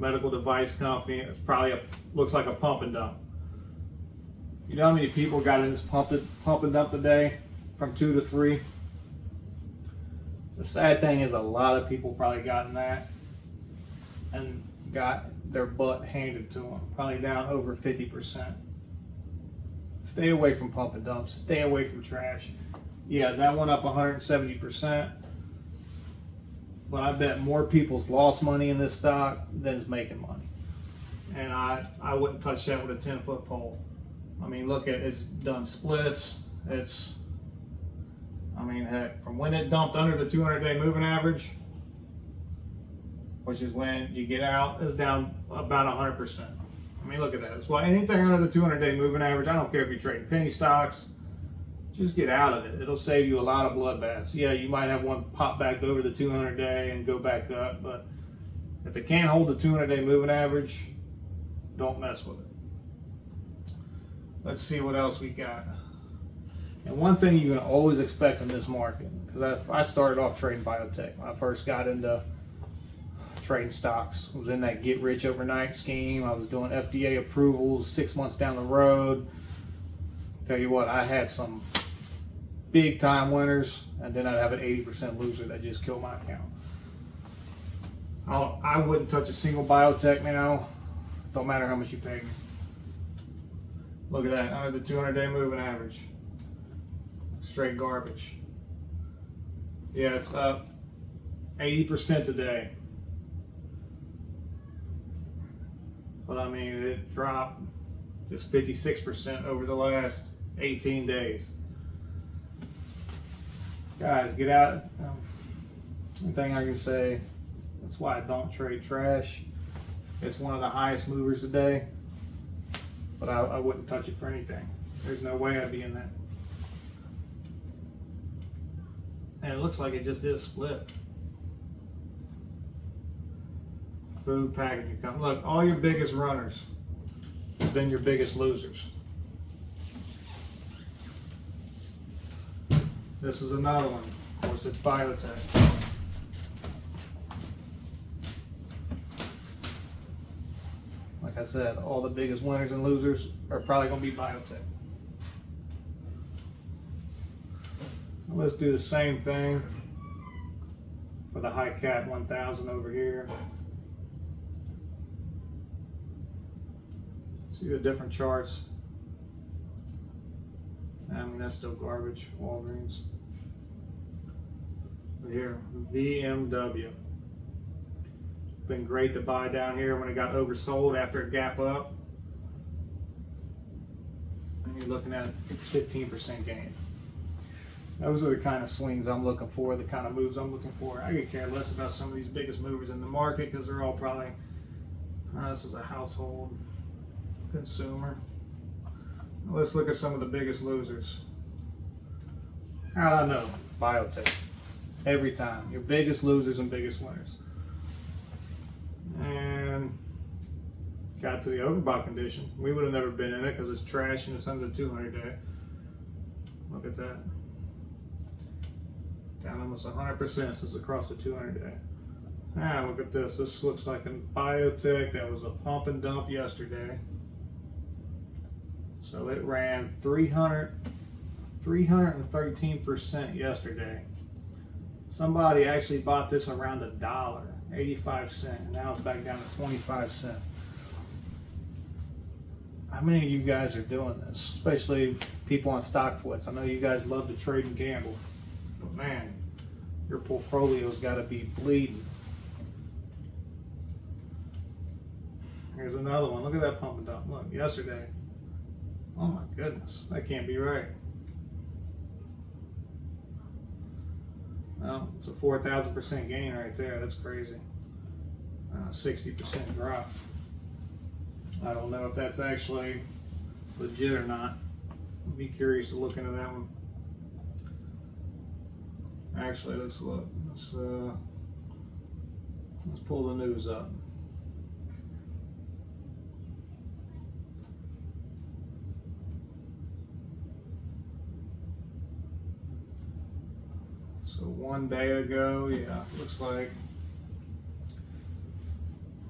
medical device company. It's probably looks like a pump and dump. You know how many people got in this pump and dump today from 2 to 3? The sad thing is a lot of people probably got in that and got their butt handed to them, probably down over 50%. Stay away from pump and dumps. Stay away from trash. Yeah, that went up 170%. But I bet more people's lost money in this stock than is making money. And I wouldn't touch that with a 10-foot pole. I mean, look at it's done splits. I mean, heck, from when it dumped under the 200-day moving average, which is when you get out, is down about 100%. I mean, look at that. That's why anything under the 200-day moving average, I don't care if you're trading penny stocks, just get out of it. It'll save you a lot of bloodbaths. Yeah, you might have one pop back over the 200-day and go back up, but if it can't hold the 200-day moving average, don't mess with it. Let's see what else we got. And one thing you can always expect in this market, because I started off trading biotech when I first got into trading stocks. I was in that get rich overnight scheme. I was doing FDA approvals 6 months down the road. Tell you what, I had some big time winners, and then I'd have an 80% loser that just killed my account. I wouldn't touch a single biotech now. Don't matter how much you pay me. Look at that, under the 200-day moving average. Straight garbage. Yeah, it's up 80% today. But I mean, it dropped just 56% over the last 18 days. Guys, get out. One thing I can say, that's why I don't trade trash. It's one of the highest movers today, but I wouldn't touch it for anything. There's no way I'd be in that. And it looks like it just did a split. Food packaging company. Look, all your biggest runners have been your biggest losers. This is another one. Of course, it's biotech. Like I said, all the biggest winners and losers are probably going to be biotech. Let's do the same thing for the high cap 1000 over here. See the different charts? I mean, that's still garbage, Walgreens. But here, VMW. Been great to buy down here when it got oversold after a gap up. And you're looking at 15% gain. Those are the kind of swings I'm looking for, the kind of moves I'm looking for. I could care less about some of these biggest movers in the market because they're all probably, this is a household consumer. Let's look at some of the biggest losers. How do I know? Biotech. Every time. Your biggest losers and biggest winners. And got to the overbought condition. We would have never been in it because it's trash and it's under the 200-day. Look at that. Down almost 100% since across the 200-day. Now look at this. This looks like a biotech that was a pump and dump yesterday. So it ran 313% yesterday. Somebody actually bought this around $1, 85 cents, and now it's back down to 25 cents. How many of you guys are doing this? Especially people on StockTwits. I know you guys love to trade and gamble, but man, your portfolio's got to be bleeding. Here's another one. Look at that pump and dump. Look, yesterday. Oh my goodness, that can't be right. Well, it's a 4,000% gain right there. That's crazy. 60% drop. I don't know if that's actually legit or not. I'd be curious to look into that one. Actually, let's look. Let's pull the news up. So 1 day ago, yeah, looks like,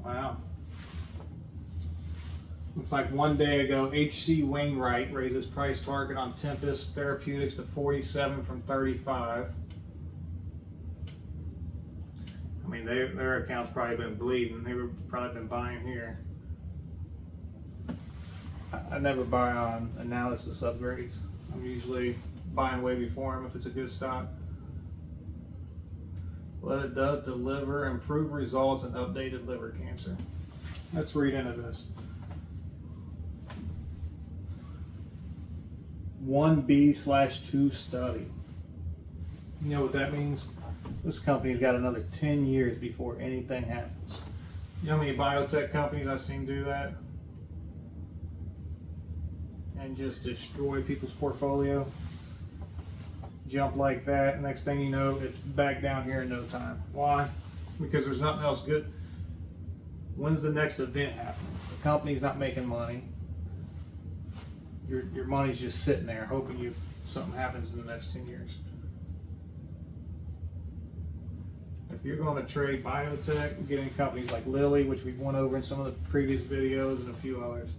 wow, Looks like one day ago, H.C. Wainwright raised his price target on Tempest Therapeutics to 47 from 35. I mean, their account's probably been bleeding. They've probably been buying here. I never buy on analysis upgrades. I'm usually buying way before them if it's a good stock. But it does deliver improved results in updated liver cancer. Let's read into this. 1B/2 study. You know what that means? This company's got another 10 years before anything happens. You know how many biotech companies I've seen do that? And just destroy people's portfolio? Jump like that, next thing you know, it's back down here in no time. Why? Because there's nothing else good. When's the next event happening? The company's not making money. Your money's just sitting there hoping something happens in the next 10 years. If you're going to trade biotech, get in companies like Lilly, which we've went over in some of the previous videos, and a few others.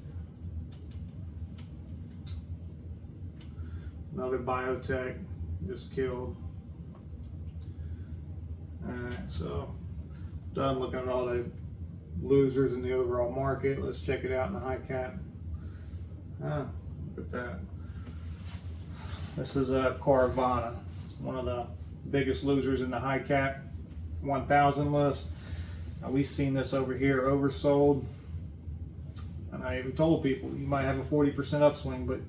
Another biotech just killed. Alright, so done looking at all the losers in the overall market. Let's check it out in the high cap. Look at that. This is Carvana, one of the biggest losers in the high cap 1000 list. Now, we've seen this over here oversold, and I even told people you might have a 40% upswing, but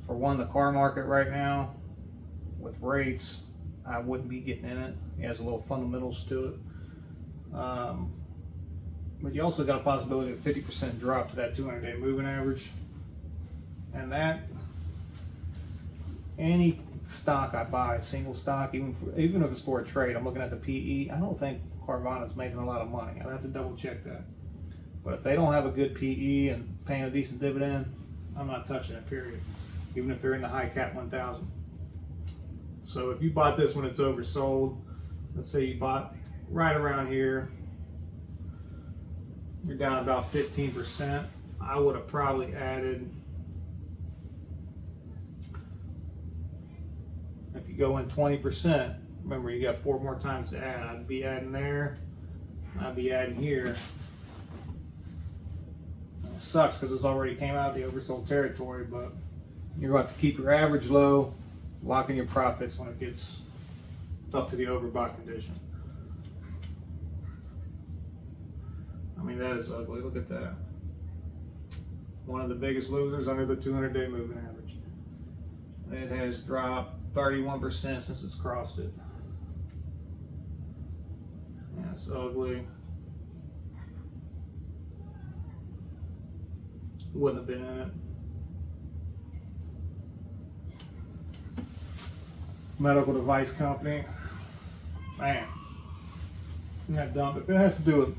for the car market right now with rates, I wouldn't be getting in it. It has a little fundamentals to it, but you also got a possibility of 50% drop to that 200-day moving average. And that, any stock I buy, single stock, even if it's for a trade, I'm looking at the PE. I don't think Carvana's making a lot of money. I'd have to double check that. But if they don't have a good PE and paying a decent dividend, I'm not touching it, period. Even if they're in the high cap 1000. So if you bought this when it's oversold, let's say you bought right around here, you're down about 15%. I would have probably added, if you go in 20%, remember you got 4 more times to add. I'd be adding there, I'd be adding here. It sucks because it's already came out of the oversold territory, but you're going to have to keep your average low, lock in your profits when it gets up to the overbought condition. I mean, that is ugly. Look at that. One of the biggest losers under the 200-day moving average. It has dropped 31% since it's crossed it. Yeah, it's ugly. Wouldn't have been in it. Medical device company. Man, isn't that dumb? But it has to do with